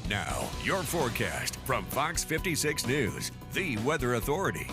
Now, your forecast from Fox 56 News, the weather authority.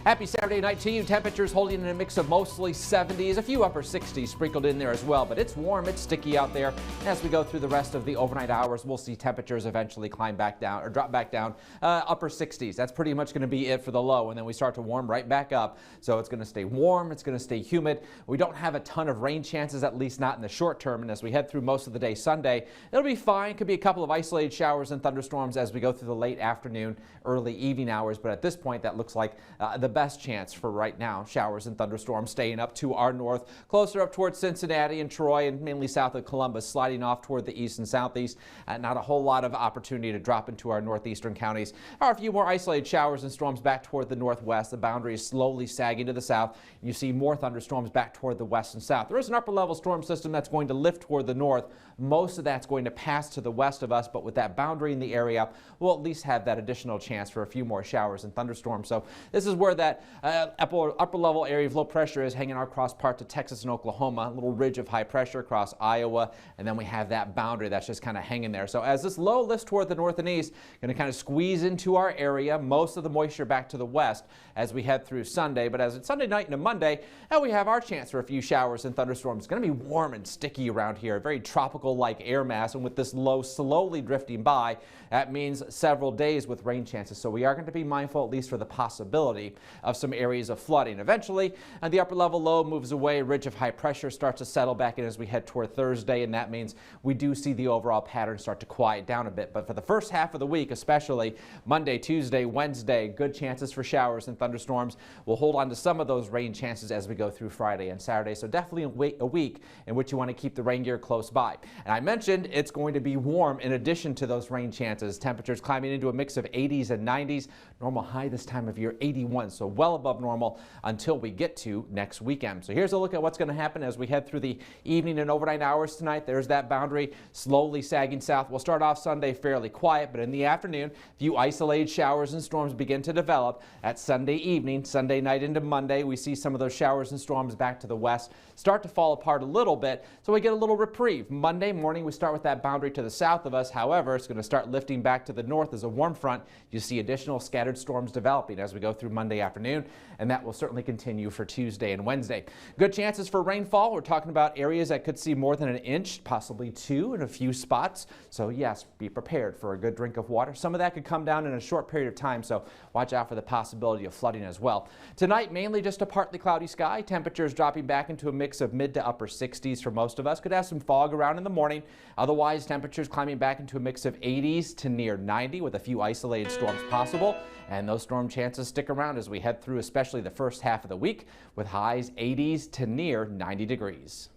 Happy Saturday night to you. Temperatures holding in a mix of mostly 70s, a few upper 60s sprinkled in there as well, but it's warm, it's sticky out there. As we go through the rest of the overnight hours, we'll see temperatures eventually climb back down or drop back down, upper 60s. That's pretty much going to be it for the low, and then we start to warm right back up. So it's going to stay warm, it's going to stay humid. We don't have a ton of rain chances, at least not in the short term, and as we head through most of the day Sunday, it'll be fine. Could be a couple of isolated showers and thunderstorms as we go through the late afternoon, early evening hours, but at this point that looks like the best chance for right now. Showers and thunderstorms staying up to our north, closer up towards Cincinnati and Troy, and mainly south of Columbus, sliding off toward the east and southeast. Not a whole lot of opportunity to drop into our northeastern counties. There are a few more isolated showers and storms back toward the northwest. The boundary is slowly sagging to the south. You see more thunderstorms back toward the west and south. There is an upper level storm system that's going to lift toward the north. Most of that's going to pass to the west of us, but with that boundary in the area, we'll at least have that additional chance for a few more showers and thunderstorms. So this is where that upper level area of low pressure is hanging across parts of Texas and Oklahoma, a little ridge of high pressure across Iowa, and then we have that boundary that's just kind of hanging there. So as this low lifts toward the north and east, going to kind of squeeze into our area, most of the moisture back to the west as we head through Sunday. But as it's Sunday night into Monday, we have our chance for a few showers and thunderstorms. It's going to be warm and sticky around here, very tropical-like air mass, and with this low slowly drifting by, that means several days with rain chances. So we are going to be mindful, at least for the possibility of some areas of flooding. Eventually, the upper level low moves away, ridge of high pressure starts to settle back in as we head toward Thursday, and that means we do see the overall pattern start to quiet down a bit. But for the first half of the week, especially Monday, Tuesday, Wednesday, good chances for showers and thunderstorms. We'll hold on to some of those rain chances as we go through Friday and Saturday. So definitely a week in which you want to keep the rain gear close by. And I mentioned it's going to be warm in addition to those rain chances. Temperatures climbing into a mix of 80s and 90s. Normal high this time of year, 81, so well above normal until we get to next weekend. So here's a look at what's going to happen as we head through the evening and overnight hours tonight. There's that boundary slowly sagging south. We'll start off Sunday fairly quiet, but in the afternoon, a few isolated showers and storms begin to develop. At Sunday evening, Sunday night into Monday, we see some of those showers and storms back to the west start to fall apart a little bit, so we get a little reprieve. Monday morning, we start with that boundary to the south of us. However, it's going to start lifting back to the north as a warm front. You see additional scattered storms developing as we go through Monday afternoon, and that will certainly continue for Tuesday and Wednesday. Good chances for rainfall. We're talking about areas that could see more than an inch, possibly 2 in a few spots. So yes, be prepared for a good drink of water. Some of that could come down in a short period of time, so watch out for the possibility of flooding as well. Tonight, mainly just a partly cloudy sky. Temperatures dropping back into a mix of mid to upper 60s for most of us. Could have some fog around in the morning. Otherwise, temperatures climbing back into a mix of 80s to near 90 with a few isolated storms possible. And those storm chances stick around as we head through especially the first half of the week with highs 80s to near 90 degrees.